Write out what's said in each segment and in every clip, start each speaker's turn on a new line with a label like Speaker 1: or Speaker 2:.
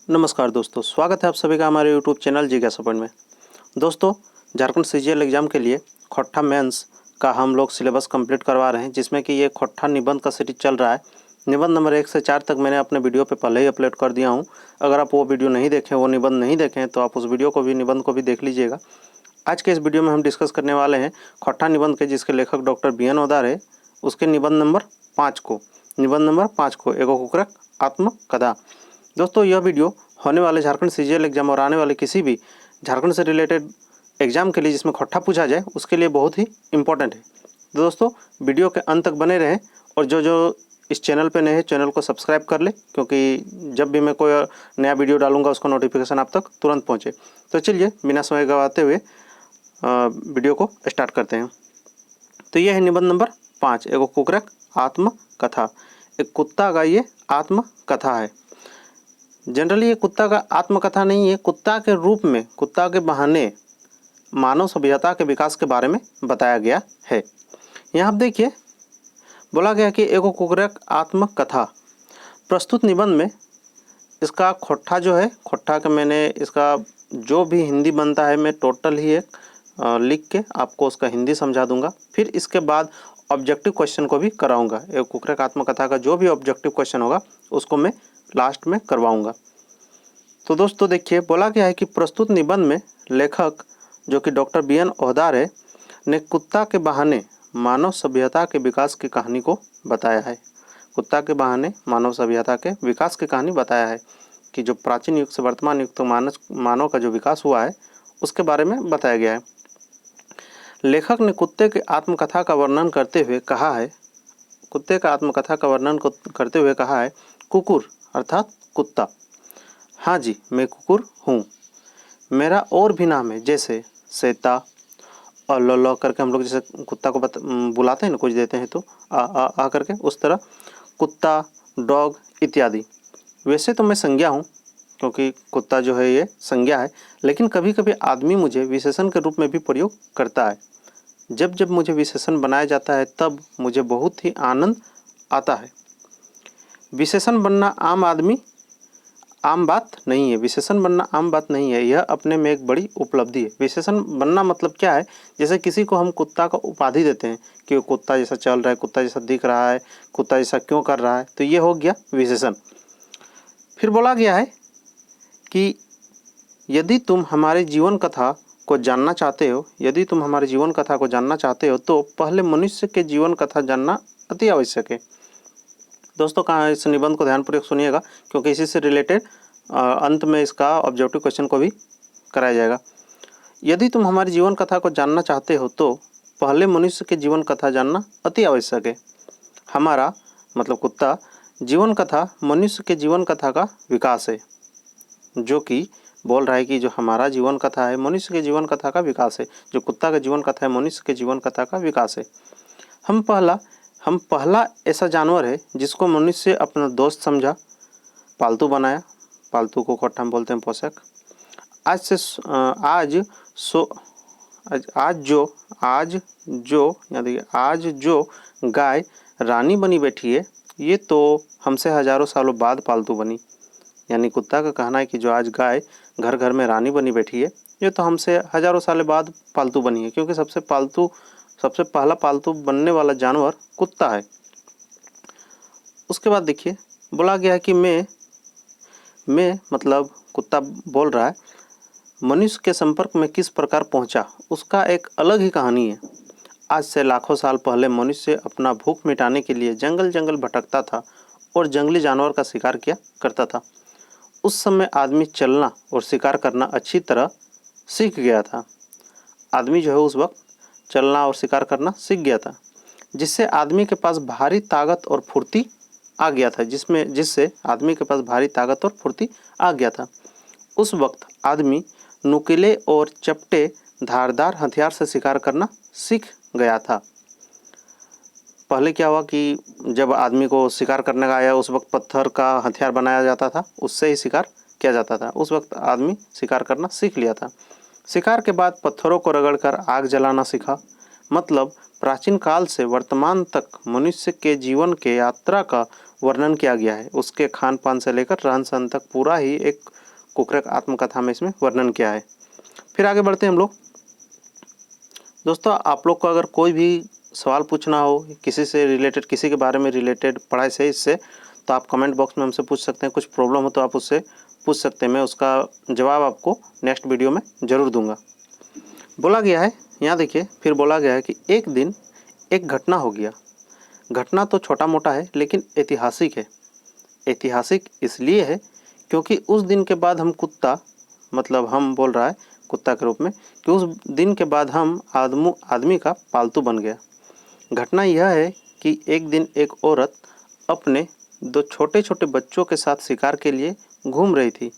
Speaker 1: नमस्कार दोस्तों, स्वागत है आप सभी का हमारे यूट्यूब चैनल जिज्ञासा पॉइंट में। दोस्तों, झारखंड सीजीएल एग्ज़ाम के लिए खोट्ठा मेंस का हम लोग सिलेबस कंप्लीट करवा रहे हैं, जिसमें कि ये खोट्ठा निबंध का सीरीज चल रहा है। निबंध नंबर 1 से 4 तक मैंने अपने वीडियो पे पहले ही अपलोड कर दिया हूँ। अगर आप वो वीडियो नहीं देखें, वो निबंध नहीं देखें, तो आप उस वीडियो को भी, निबंध को भी देख लीजिएगा। आज के इस वीडियो में हम डिस्कस करने वाले हैं खोट्ठा निबंध के, जिसके लेखक डॉक्टर बी.एन. ओदार है, उसके निबंध नंबर 5 को। निबंध नंबर 5 को एगो कुकरक आत्मकथा। दोस्तों, यह वीडियो होने वाले झारखंड सीजीएल एग्जाम और आने वाले किसी भी झारखंड से रिलेटेड एग्जाम के लिए जिसमें खोट्ठा पूछा जाए, उसके लिए बहुत ही इम्पोर्टेंट है। तो दोस्तों, वीडियो के अंत तक बने रहें और जो इस चैनल पे नए हैं, चैनल को सब्सक्राइब कर लें, क्योंकि जब भी मैं कोई नया वीडियो डालूंगा उसका नोटिफिकेशन आप तक तुरंत पहुँचे। तो चलिए, बिना समय गंवाते हुए वीडियो को स्टार्ट करते हैं। तो यह है निबंध नंबर 5, एगो कुकरक आत्मकथा। एक कुत्ता का ये आत्मकथा है। जनरली ये कुत्ता का आत्मकथा नहीं है, कुत्ता के रूप में, कुत्ता के बहाने मानव सभ्यता के विकास के बारे में बताया गया है। यहाँ आप देखिए, बोला गया कि एगो कुकरक आत्मकथा। प्रस्तुत निबंध में इसका खोट्ठा जो है, खोट्ठा का मैंने इसका जो भी हिंदी बनता है, मैं टोटल ही एक लिख के आपको उसका हिंदी समझा दूंगा। फिर इसके बाद ऑब्जेक्टिव क्वेश्चन को भी कराऊंगा। एक कुकरक आत्मकथा का जो भी ऑब्जेक्टिव क्वेश्चन होगा उसको मैं लास्ट में करवाऊंगा। तो दोस्तों देखिए, बोला गया है कि प्रस्तुत निबंध में लेखक जो कि डॉक्टर बी.एन. ओदार है ने कुत्ता के बहाने मानव सभ्यता के विकास की कहानी को बताया है। कुत्ता के बहाने मानव सभ्यता के विकास की कहानी बताया है कि जो प्राचीन युग से वर्तमान युग तक मानव का जो विकास हुआ है उसके बारे में बताया गया है। लेखक ने कुत्ते के आत्मकथा का वर्णन करते हुए कहा है, कुत्ते का आत्मकथा का वर्णन करते हुए कहा है, कुकुर अर्थात कुत्ता। हाँ जी, मैं कुकुर हूँ। मेरा और भी नाम है, जैसे सेता और लो करके हम लोग जैसे कुत्ता को बुलाते हैं ना, कुछ देते हैं तो आ करके, उस तरह कुत्ता, डॉग इत्यादि। वैसे तो मैं संज्ञा हूँ, क्योंकि कुत्ता जो है ये संज्ञा है, लेकिन कभी कभी आदमी मुझे विशेषण के रूप में भी प्रयोग करता है। जब जब मुझे विशेषण बनाया जाता है तब मुझे बहुत ही आनंद आता है। विशेषण बनना आम बात नहीं है। विशेषण बनना आम बात नहीं है, यह अपने में एक बड़ी उपलब्धि है। विशेषण बनना मतलब क्या है? जैसे किसी को हम कुत्ता का उपाधि देते हैं कि वो कुत्ता जैसा चल रहा है, कुत्ता जैसा दिख रहा है, कुत्ता जैसा क्यों कर रहा है, तो ये हो गया विशेषण। फिर बोला गया है कि यदि तुम हमारे जीवन कथा को जानना चाहते हो, यदि तुम हमारे जीवन कथा को जानना चाहते हो तो पहले मनुष्य के जीवन कथा जानना अति आवश्यक है। दोस्तों, कहाँ इस निबंध को ध्यानपूर्वक सुनिएगा, क्योंकि इसी से रिलेटेड अंत में इसका ऑब्जेक्टिव क्वेश्चन को भी कराया जाएगा। यदि तुम हमारी जीवन कथा को जानना चाहते हो तो पहले मनुष्य के जीवन कथा जानना अति आवश्यक है। हमारा मतलब कुत्ता जीवन कथा मनुष्य के जीवन कथा का विकास है, जो कि बोल रहा है कि जो हमारा जीवन कथा है मनुष्य के जीवन कथा का विकास है। जो कुत्ता का जीवन कथा है मनुष्य के जीवन कथा का विकास है। हम पहला ऐसा जानवर है जिसको मनुष्य अपना दोस्त समझा, पालतू बनाया। पालतू को खोट्ठा में बोलते हैं पोषक। आज जो गाय रानी बनी बैठी है, ये तो हमसे हजारों सालों बाद पालतू बनी। यानी कुत्ता का कहना है कि जो आज गाय घर घर में रानी बनी बैठी है, ये तो हमसे हजारों साल बाद पालतू बनी है, क्योंकि सबसे पहला पालतू बनने वाला जानवर कुत्ता है। उसके बाद देखिए, बोला गया है कि मैं मतलब कुत्ता बोल रहा है, मनुष्य के संपर्क में किस प्रकार पहुंचा, उसका एक अलग ही कहानी है। आज से लाखों साल पहले मनुष्य अपना भूख मिटाने के लिए जंगल जंगल भटकता था और जंगली जानवर का शिकार किया करता था। उस समय आदमी चलना और शिकार करना अच्छी तरह सीख गया था। आदमी जो है उस वक्त चलना और शिकार करना सीख गया था, जिससे आदमी के पास भारी ताकत और फुर्ती आ गया था जिससे आदमी के पास भारी ताकत और फुर्ती आ गया था। उस वक्त आदमी नुकीले और चपटे धारदार हथियार से शिकार करना सीख गया था। पहले क्या हुआ कि जब आदमी को शिकार करने का आया, उस वक्त पत्थर का हथियार बनाया जाता था, उससे ही शिकार किया जाता था। उस वक्त आदमी शिकार करना सीख लिया था। शिकार के बाद पत्थरों को रगड़कर आग जलाना सीखा। मतलब प्राचीन काल से वर्तमान तक मनुष्य के जीवन के यात्रा का वर्णन किया गया है। उसके खान पान से लेकर रहन सहन तक पूरा ही एक कुकरे आत्मकथा में इसमें वर्णन किया है। फिर आगे बढ़ते हैं हम लोग। दोस्तों, आप लोग को अगर कोई भी सवाल पूछना हो किसी से रिलेटेड, किसी के बारे में रिलेटेड पढ़ाई से इससे, तो आप कमेंट बॉक्स में हमसे पूछ सकते हैं। कुछ प्रॉब्लम हो तो आप उससे पूछ सकते हैं, मैं उसका जवाब आपको नेक्स्ट वीडियो में ज़रूर दूंगा। बोला गया है, यहाँ देखिए, फिर बोला गया है कि एक दिन एक घटना हो गया। घटना तो छोटा मोटा है लेकिन ऐतिहासिक है। ऐतिहासिक इसलिए है क्योंकि उस दिन के बाद हम कुत्ता, मतलब हम बोल रहा है कुत्ता के रूप में, कि उस दिन के बाद हम आदमी का पालतू बन गया। घटना यह है कि एक दिन एक औरत अपने 2 छोटे छोटे बच्चों के साथ शिकार के लिए घूम रही थी।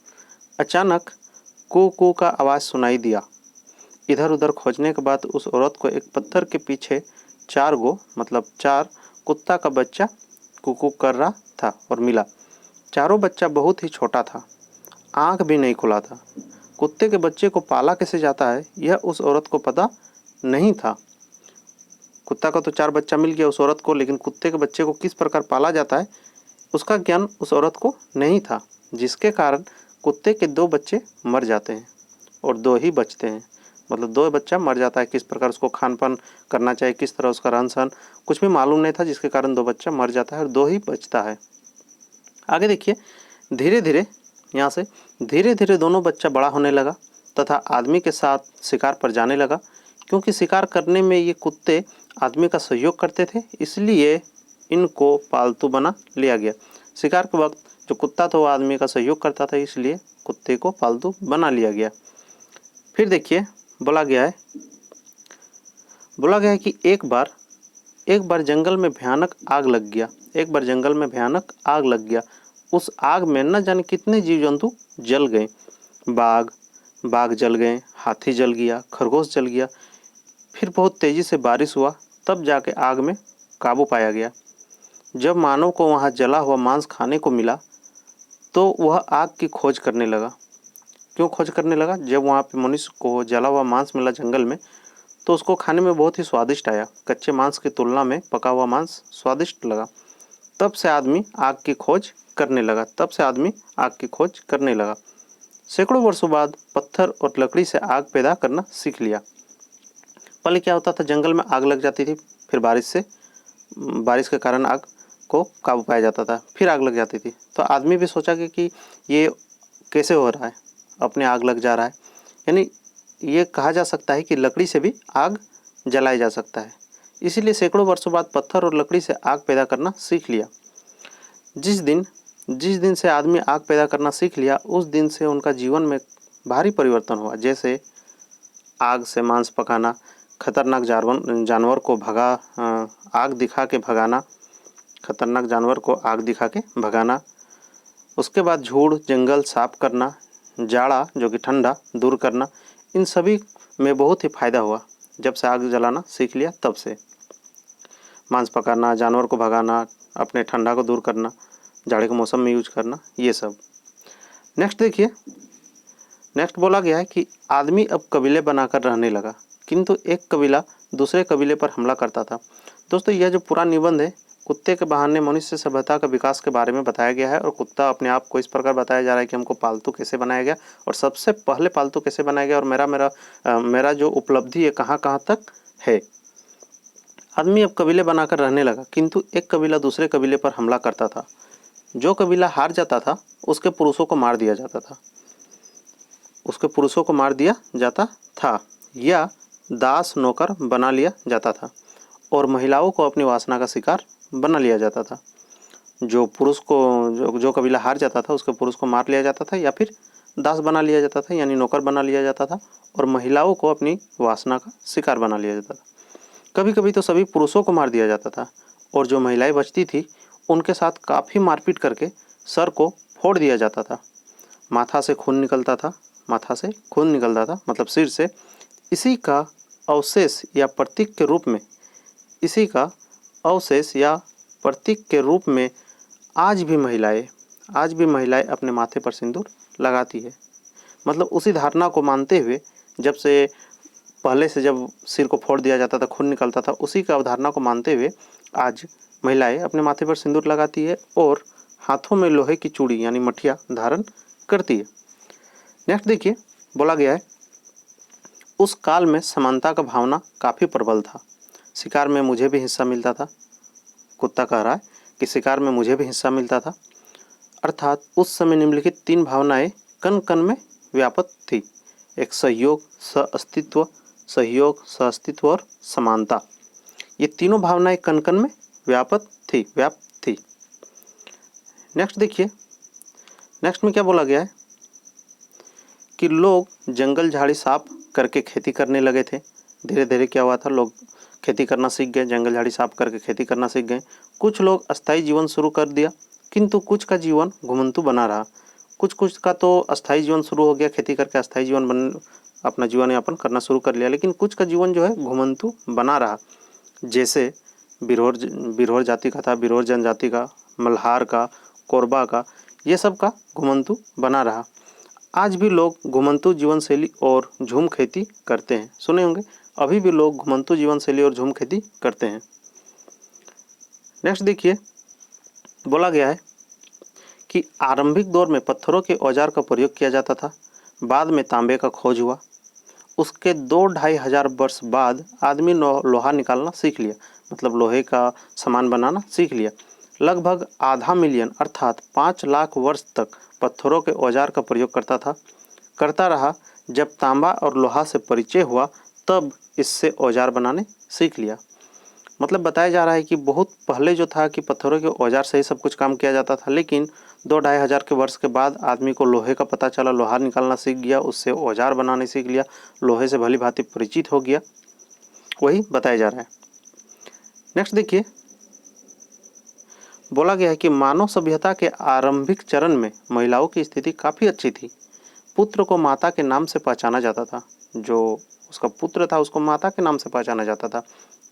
Speaker 1: अचानक कू कू का आवाज़ सुनाई दिया। इधर उधर खोजने के बाद उस औरत को एक पत्थर के पीछे 4 कुत्ता का बच्चा कुकू कर रहा था और मिला। चारों बच्चा बहुत ही छोटा था, आंख भी नहीं खुला था। कुत्ते के बच्चे को पाला कैसे जाता है यह उस औरत को पता नहीं था। कुत्ता का तो 4 बच्चा मिल गया उस औरत को, लेकिन कुत्ते के बच्चे को किस प्रकार पाला जाता है उसका ज्ञान उस औरत को नहीं था, जिसके कारण कुत्ते के 2 बच्चे मर जाते हैं और 2 ही बचते हैं। मतलब 2 बच्चा मर जाता है, किस प्रकार उसको खान पान करना चाहिए, किस तरह उसका रहन सहन कुछ भी मालूम नहीं था, जिसके कारण 2 बच्चा मर जाता है और 2 ही बचता है। आगे देखिए, धीरे धीरे यहाँ से धीरे धीरे दोनों बच्चा बड़ा होने लगा तथा आदमी के साथ शिकार पर जाने लगा। क्योंकि शिकार करने में ये कुत्ते आदमी का सहयोग करते थे, इसलिए इनको पालतू बना लिया गया। शिकार के वक्त जो कुत्ता था वो आदमी का सहयोग करता था, इसलिए कुत्ते को पालतू बना लिया गया। फिर देखिए, बोला गया है कि एक बार जंगल में भयानक आग लग गया। एक बार जंगल में भयानक आग लग गया। उस आग में न जाने कितने जीव जंतु जल गए। बाघ जल गए, हाथी जल गया, खरगोश जल गया। फिर बहुत तेजी से बारिश हुआ, तब जाके आग में काबू पाया गया। जब मानव को वहाँ जला हुआ मांस खाने को मिला तो वह आग की खोज करने लगा। क्यों खोज करने लगा? जब वहाँ पे मनुष्य को जला हुआ मांस मिला जंगल में, तो उसको खाने में बहुत ही स्वादिष्ट आया। कच्चे मांस की तुलना में पका हुआ मांस स्वादिष्ट लगा। तब से आदमी आग की खोज करने लगा। सैकड़ों वर्षों बाद पत्थर और लकड़ी से आग पैदा करना सीख लिया। पहले क्या होता था, जंगल में आग लग जाती थी, फिर बारिश के कारण आग को काबू पाया जाता था, फिर आग लग जाती थी। तो आदमी भी सोचा कि ये कैसे हो रहा है, अपने आग लग जा रहा है। यानी ये कहा जा सकता है कि लकड़ी से भी आग जलाया जा सकता है। इसीलिए सैकड़ों वर्षों बाद पत्थर और लकड़ी से आग पैदा करना सीख लिया। जिस दिन से आदमी आग पैदा करना सीख लिया, उस दिन से उनका जीवन में भारी परिवर्तन हुआ। जैसे आग से मांस पकाना, खतरनाक जानवर को आग दिखा के भगाना, खतरनाक जानवर को आग दिखा के भगाना। उसके बाद झूड़ जंगल साफ करना, जाड़ा जो कि ठंडा दूर करना, इन सभी में बहुत ही फ़ायदा हुआ। जब से आग जलाना सीख लिया तब से मांस पकाना, जानवर को भगाना, अपने ठंडा को दूर करना, जाड़े के मौसम में यूज करना, ये सब। नेक्स्ट देखिए, नेक्स्ट बोला गया है कि आदमी अब कबीले बनाकर रहने लगा, किंतु एक कबीला दूसरे कबीले पर हमला करता था। दोस्तों, यह जो पूरा निबंध है, कुत्ते के बहाने मनुष्य सभ्यता का विकास के बारे में बताया गया है। और कुत्ता अपने आप को इस प्रकार बताया जा रहा है कि हमको पालतू कैसे बनाया गया और सबसे पहले पालतू कैसे बनाया गया, और मेरा जो उपलब्धि है कहाँ कहाँ तक है। आदमी अब कबीले बनाकर रहने लगा, किंतु एक कबीला दूसरे कबीले पर हमला करता था। जो कबीला हार जाता था उसके पुरुषों को मार दिया जाता था या दास नौकर बना लिया जाता था और महिलाओं को अपनी वासना का शिकार बना लिया जाता था। जो कबीला हार जाता था उसके पुरुष को मार लिया जाता था या फिर दास बना लिया जाता था, यानी नौकर बना लिया जाता था, और महिलाओं को अपनी वासना का शिकार बना लिया जाता था। कभी कभी तो सभी पुरुषों को मार दिया जाता था और जो महिलाएं बचती थी उनके साथ काफ़ी मारपीट करके सर को फोड़ दिया जाता था। माथा से खून निकलता था, मतलब सिर से। इसी का अवशेष या प्रतीक के रूप में आज भी महिलाएं अपने माथे पर सिंदूर लगाती है। मतलब उसी धारणा को मानते हुए, जब सिर को फोड़ दिया जाता था, खून निकलता था, उसी का अवधारणा को मानते हुए आज महिलाएं अपने माथे पर सिंदूर लगाती है और हाथों में लोहे की चूड़ी यानी मठिया धारण करती है। नेक्स्ट देखिए, बोला गया है उस काल में समानता का भावना काफ़ी प्रबल था। शिकार में मुझे भी हिस्सा मिलता था। कुत्ता कह रहा है कि शिकार में मुझे भी हिस्सा मिलता था। अर्थात उस समय निम्नलिखित 3 भावनाएं कण कण में व्याप्त थी। एक सहयोग, सहअस्तित्व और समानता। ये तीनों भावनाएं कण कण में व्याप्त थी। नेक्स्ट देखिए, नेक्स्ट में क्या बोला गया है कि लोग जंगल झाड़ी साफ करके खेती करने लगे थे। धीरे धीरे क्या हुआ था, लोग खेती करना सीख गए, जंगल झाड़ी साफ करके खेती करना सीख गए। कुछ लोग अस्थायी जीवन शुरू कर दिया, किंतु कुछ का जीवन घुमंतु बना रहा। कुछ का तो अस्थायी जीवन शुरू हो गया, खेती करके अस्थायी जीवन अपना जीवन यापन करना शुरू कर लिया, लेकिन कुछ का जीवन जो है घुमंतु बना रहा। जैसे बिरहोर जाति का था, बिरहोर जनजाति का, मल्हार का, कोरबा का, ये सब का घुमंतु बना रहा। आज भी लोग घुमंतु जीवन शैली और झूम खेती करते हैं। सुने होंगे, अभी भी लोग घुमंतु जीवन शैली और झूम खेती करते हैं। नेक्स्ट देखिए, बोला गया है कि आरंभिक दौर में पत्थरों के औजार का प्रयोग किया जाता था। बाद में तांबे का खोज हुआ। उसके 2-2.5 हजार वर्ष बाद आदमी लोहा निकालना सीख लिया, मतलब लोहे का सामान बनाना सीख लिया। लगभग आधा मिलियन अर्थात 5 लाख वर्ष तक पत्थरों के औजार का प्रयोग करता रहा। जब तांबा और लोहा से परिचय हुआ तब इससे औजार बनाने सीख लिया। मतलब बताया जा रहा है कि बहुत पहले जो था कि पत्थरों के औजार से ही सब कुछ काम किया जाता था, लेकिन 2-2.5 हजार के वर्ष के बाद आदमी को लोहे का पता चला, लोहा निकालना सीख गया, उससे औजार बनाने सीख लिया, लोहे से भली भांति परिचित हो गया, वही बताया जा रहा है। नेक्स्ट देखिए, बोला गया है कि मानव सभ्यता के आरंभिक चरण में महिलाओं की स्थिति काफ़ी अच्छी थी। पुत्र को माता के नाम से पहचाना जाता था। जो उसका पुत्र था उसको माता के नाम से पहचाना जाता था।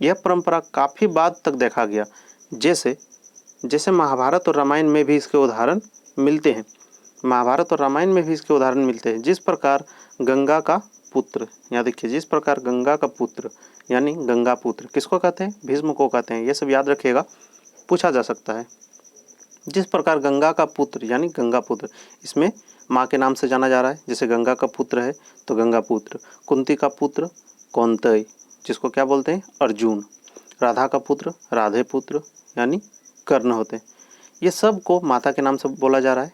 Speaker 1: यह परंपरा काफ़ी बाद तक देखा गया। जैसे महाभारत और रामायण में भी इसके उदाहरण मिलते हैं। महाभारत और रामायण में भी इसके उदाहरण मिलते हैं। जिस प्रकार गंगा का पुत्र, यहाँ देखिए, जिस प्रकार गंगा का पुत्र यानी गंगा पुत्र किसको कहते हैं, भीष्म को कहते हैं। ये सब याद रखिएगा, पूछा जा सकता है। जिस प्रकार गंगा का पुत्र यानी गंगा पुत्र, इसमें माँ के नाम से जाना जा रहा है। जैसे गंगा का पुत्र है तो गंगा पुत्र, कुंती का पुत्र कौंतेय जिसको क्या बोलते हैं, अर्जुन, राधा का पुत्र राधे पुत्र यानी कर्ण होते हैं। ये सब को माता के नाम से बोला जा रहा है।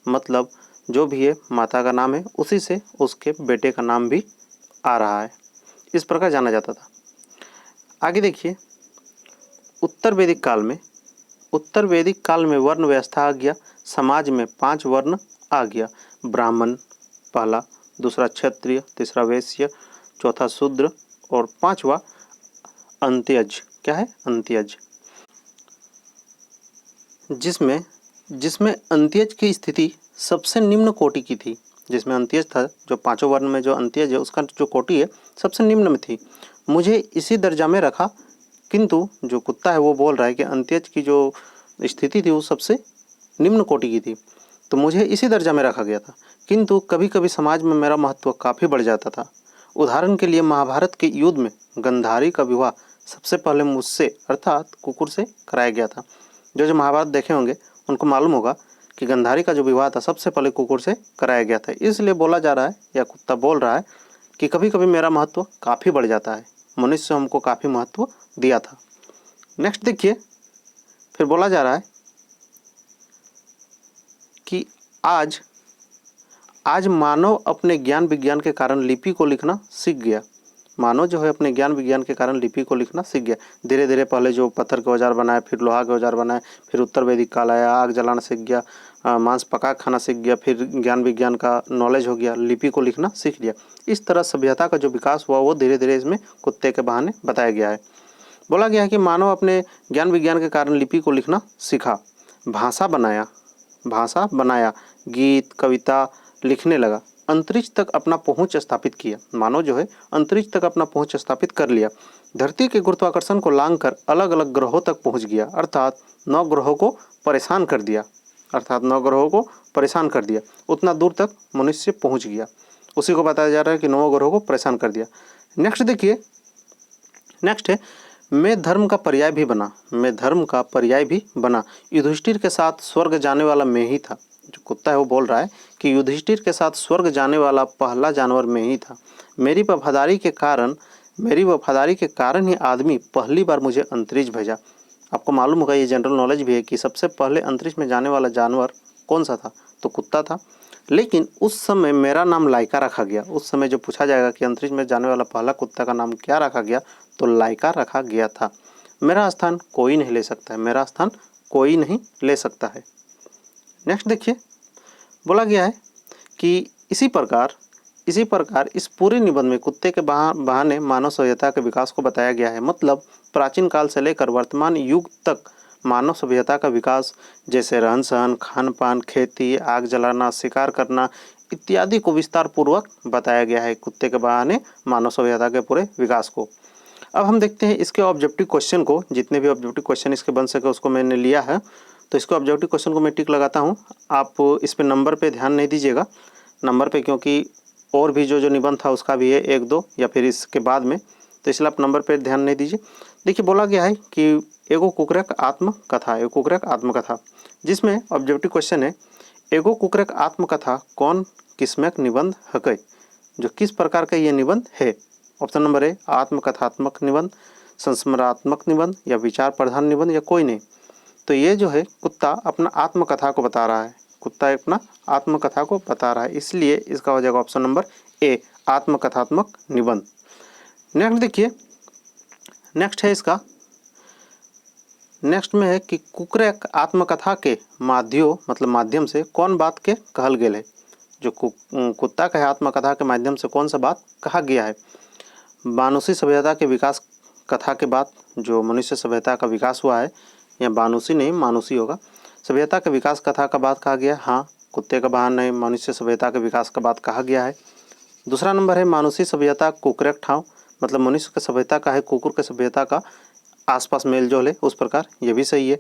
Speaker 1: मतलब जो भी है माता का नाम है, उसी से उसके बेटे का नाम भी आ रहा है। इस प्रकार जाना जाता था। आगे देखिए, उत्तर वैदिक काल में वर्ण व्यवस्था आ गया। समाज में 5 वर्ण आ गया। ब्राह्मण पहला, दूसरा क्षत्रिय, तीसरा वैश्य, चौथा शूद्र और 5वां अंत्यज। क्या है, अंत्यज। जिसमें अंत्यज की स्थिति सबसे निम्न कोटि की थी। जिसमें अंत्यज था, जो 5 वर्ण में जो अंत्यज है उसका जो कोटि है सबसे निम्न में थी। मुझे इसी दर्जा में रखा, किंतु जो कुत्ता है वो बोल रहा है कि अंत्यज की जो स्थिति थी वो सबसे निम्न कोटि की थी, तो मुझे इसी दर्जा में रखा गया था। किंतु कभी कभी समाज में मेरा महत्व काफ़ी बढ़ जाता था। उदाहरण के लिए महाभारत के युद्ध में गंधारी का विवाह सबसे पहले मुझसे अर्थात कुकुर से कराया गया था। जो महाभारत देखे होंगे उनको मालूम होगा कि गंधारी का जो विवाह था सबसे पहले कुकुर से कराया गया था। इसलिए बोला जा रहा है या कुत्ता बोल रहा है कि कभी कभी मेरा महत्व काफ़ी बढ़ जाता है। मनुष्य हमको काफ़ी महत्व दिया था। नेक्स्ट देखिए, फिर बोला जा रहा है कि आज मानव अपने ज्ञान विज्ञान के कारण लिपि को लिखना सीख गया। मानव जो है अपने ज्ञान विज्ञान के कारण लिपि को लिखना सीख गया। धीरे धीरे पहले जो पत्थर के औजार बनाए, फिर लोहा के औजार बनाए, फिर उत्तर वैदिक काल आया, आग जलाना सीख गया, मांस पका खाना सीख गया, फिर ज्ञान विज्ञान का नॉलेज हो गया, लिपि को लिखना सीख लिया। इस तरह सभ्यता का जो विकास हुआ वो धीरे धीरे इसमें कुत्ते के बहाने बताया गया है। बोला गया है कि मानव अपने ज्ञान विज्ञान के कारण लिपि को लिखना सीखा, भाषा बनाया, गीत कविता लिखने लगा, अंतरिक्ष तक अपना पहुंच स्थापित किया। मानव जो है अंतरिक्ष तक अपना पहुंच स्थापित कर लिया। धरती के गुरुत्वाकर्षण को लांघकर अलग अलग ग्रहों तक पहुंच गया, अर्थात 9 ग्रहों को परेशान कर दिया। उतना दूर तक मनुष्य पहुंच गया, उसी को बताया जा रहा है कि 9 ग्रहों को परेशान कर दिया। नेक्स्ट देखिए, नेक्स्ट है मैं धर्म का पर्याय भी बना, मैं धर्म का पर्याय भी बना। युधिष्ठिर के साथ स्वर्ग जाने वाला मैं ही था। जो कुत्ता है वो बोल रहा है कि युधिष्ठिर के साथ स्वर्ग जाने वाला पहला जानवर मैं ही था। मेरी वफादारी के कारण ही आदमी पहली बार मुझे अंतरिक्ष भेजा। आपको मालूम होगा, ये जनरल नॉलेज भी है कि सबसे पहले अंतरिक्ष में जाने वाला जानवर कौन सा था, तो कुत्ता था। लेकिन उस समय मेरा नाम लाइका रखा गया। उस समय जो पूछा जाएगा कि अंतरिक्ष में जाने वाला पहला कुत्ता का नाम क्या रखा गया, तो लाइका रखा गया था। मेरा स्थान कोई नहीं ले सकता है, मेरा स्थान कोई नहीं ले सकता है। नेक्स्ट देखिए, बोला गया है कि इसी प्रकार इस पूरे निबंध में कुत्ते के बहाने मानव सभ्यता के विकास को बताया गया है। मतलब प्राचीन काल से लेकर वर्तमान युग तक मानव सभ्यता का विकास, जैसे रहन सहन, खान पान, खेती, आग जलाना, शिकार करना इत्यादि को विस्तार पूर्वक बताया गया है कुत्ते के बहाने मानव सभ्यता के पूरे विकास को। अब हम देखते हैं इसके ऑब्जेक्टिव क्वेश्चन को। जितने भी ऑब्जेक्टिव क्वेश्चन इसके बन सके उसको मैंने लिया है, तो इसके ऑब्जेक्टिव क्वेश्चन को मैं टिक लगाता हूँ। आप इस पे नंबर पे ध्यान नहीं दीजिएगा, नंबर पे, क्योंकि और भी जो निबंध था उसका भी है 1-2 या फिर इसके बाद में, तो इसलिए आप नंबर पे ध्यान नहीं दीजिए। देखिए, बोला गया है कि एगो कुकरेक आत्मकथा, जिसमें ऑब्जेक्टिव क्वेश्चन है एगो कुकरेक आत्मकथा कौन किस्मक निबंध हकै, जो किस प्रकार का ये निबंध है। ऑप्शन नंबर है आत्मकथात्मक निबंध, संस्मरणात्मक निबंध या विचार प्रधान निबंध या कोई नहीं। तो ये जो है कुत्ता अपना आत्मकथा को बता रहा है, कुत्ता अपना आत्मकथा को बता रहा है, इसलिए इसका हो जाएगा ऑप्शन नंबर ए, आत्मकथात्मक निबंध। नेक्स्ट देखिए, नेक्स्ट है इसका, नेक्स्ट में है कि कुकरेक आत्मकथा के माध्यम से कौन बात के कहल गेल है। जो कुत्ता का आत्मकथा के माध्यम से कौन सा बात कहा गया है। बानुसी सभ्यता के विकास कथा के बाद जो मनुष्य सभ्यता का विकास हुआ है, या बानुसी नहीं मानुसी होगा, सभ्यता के विकास कथा का बात कहा गया। हाँ, कुत्ते का बहाने मनुष्य सभ्यता के विकास का बात कहा गया है। दूसरा नंबर है मानुसी सभ्यता कुकरेक ठाव, मतलब मनुष्य का सभ्यता का है कुकुर के सभ्यता का आसपास मेल जोल है, उस प्रकार ये भी सही है।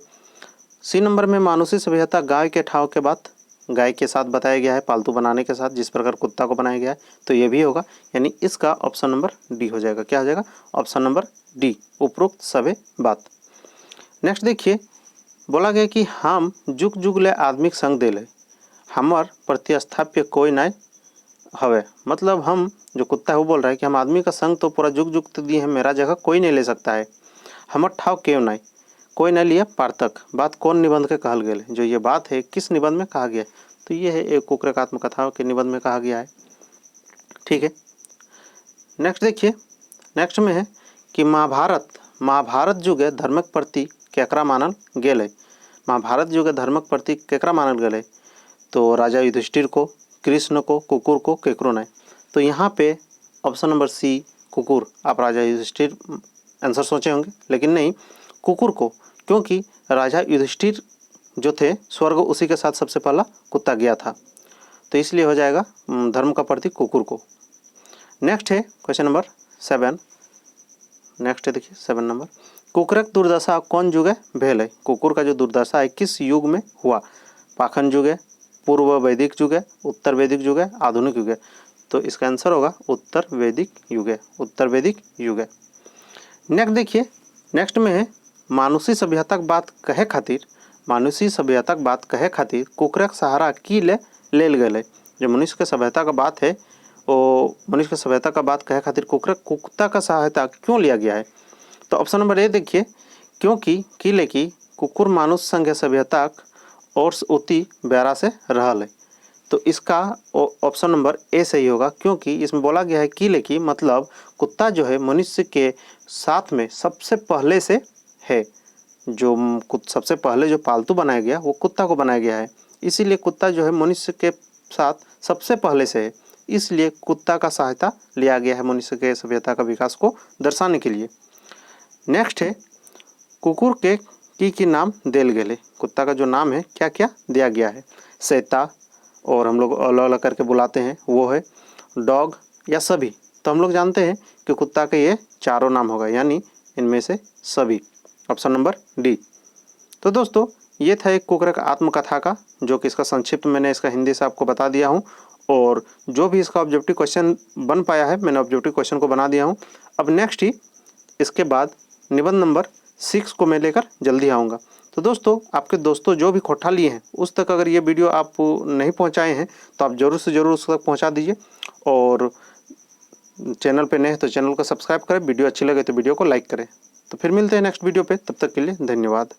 Speaker 1: सी नंबर में मानुसी सभ्यता गाय के ठाव के बाद गाय के साथ बताया गया है, पालतू बनाने के साथ, जिस प्रकार कुत्ता को बनाया गया है, तो ये भी होगा, यानी इसका ऑप्शन नंबर डी हो जाएगा। क्या हो जाएगा? ऑप्शन नंबर डी, उपरोक्त सभी बात। नेक्स्ट देखिए, बोला गया कि हम जुग जुग ले आदमिक संग देले, हमार प्रतिस्थाप्य कोई नहीं हवे। मतलब हम, जो कुत्ता है वो बोल रहा है कि हम आदमी का संग तो पूरा जुग जुग दिए हैं, मेरा जगह कोई नहीं ले सकता है। हमर ठाव क्यों नहीं, कोई न लिया पार्थक, बात कौन निबंध के कहल गेल है। जो ये बात है किस निबंध में कहा गया है, तो ये है एक कुकरेक आत्मकथा के निबंध में कहा गया है। ठीक है, नेक्स्ट देखिए, नेक्स्ट में है कि महाभारत युगे धर्मक प्रति केकरा मानल गेल है। महाभारत युगे धर्मक प्रति केकरा मानल गेल है, तो राजा युधिष्ठिर को, कृष्ण को, कुकुर को, केकरो नहीं। तो यहाँ पे ऑप्शन नंबर सी कुकुर, आप राजा युधिष्ठिर आंसर सोचे होंगे, लेकिन नहीं, कुकुर को, क्योंकि राजा युधिष्ठिर जो थे स्वर्ग उसी के साथ सबसे पहला कुत्ता गया था, तो इसलिए हो जाएगा धर्म का प्रतीक कुकुर को। नेक्स्ट है क्वेश्चन नंबर 7। नेक्स्ट है देखिए 7 नंबर, कुकुरक दुर्दशा कौन युग है भेल है। कुकुर का जो दुर्दशा है किस युग में हुआ। पाखंड युग है, पूर्व वैदिक युग है, उत्तर वैदिक युग है, आधुनिक युग है। तो इसका आंसर होगा उत्तर वैदिक युग है, उत्तर वैदिक युग है। नेक्स्ट देखिए, नेक्स्ट में है मानुषी सभ्यता के बात कहे खातिर कुकरेक सहारा की लेल गए। जो मनुष्य के सभ्यता का बात है, वो मनुष्य के सभ्यता का बात कहे खातिर कुत्ता का सहायता क्यों लिया गया है। तो ऑप्शन नंबर ए देखिए, क्योंकि कुकुर मानुष संग सभ्यता और उति ब्यारा से रहल है। तो इसका ऑप्शन नंबर ए सही होगा, क्योंकि इसमें बोला गया है कि मतलब कुत्ता जो है मनुष्य के साथ में सबसे पहले से है। जो सबसे पहले जो पालतू बनाया गया वो कुत्ता को बनाया गया है, इसीलिए कुत्ता जो है मनुष्य के साथ सबसे पहले से है, इसलिए कुत्ता का सहायता लिया गया है मनुष्य के सभ्यता का विकास को दर्शाने के लिए। नेक्स्ट है कुकुर के की नाम देल गेले। कुत्ता का जो नाम है क्या क्या दिया गया है। सैता, और हम लोग अलग अलग करके बुलाते हैं, वो है डॉग या सभी। तो हम लोग जानते हैं कि कुत्ता के ये चारों नाम होगा, यानी इनमें से सभी, ऑप्शन नंबर डी। तो दोस्तों ये था एक कुकरेक आत्मकथा का, जो कि इसका संक्षिप्त मैंने इसका हिंदी से आपको बता दिया हूँ, और जो भी इसका ऑब्जेक्टिव क्वेश्चन बन पाया है मैंने ऑब्जेक्टिव क्वेश्चन को बना दिया हूँ। अब नेक्स्ट ही इसके बाद निबंध नंबर 6 को मैं लेकर जल्दी आऊँगा। तो दोस्तों, आपके दोस्तों जो भी खोटा लिए हैं उस तक अगर ये वीडियो आप नहीं पहुँचाए हैं तो आप ज़रूर से ज़रूर उस तक पहुँचा दीजिए। और चैनल पे नए हैं तो चैनल को सब्सक्राइब करें, वीडियो अच्छी लगे तो वीडियो को लाइक करें। तो फिर मिलते हैं नेक्स्ट वीडियो पे, तब तक के लिए धन्यवाद।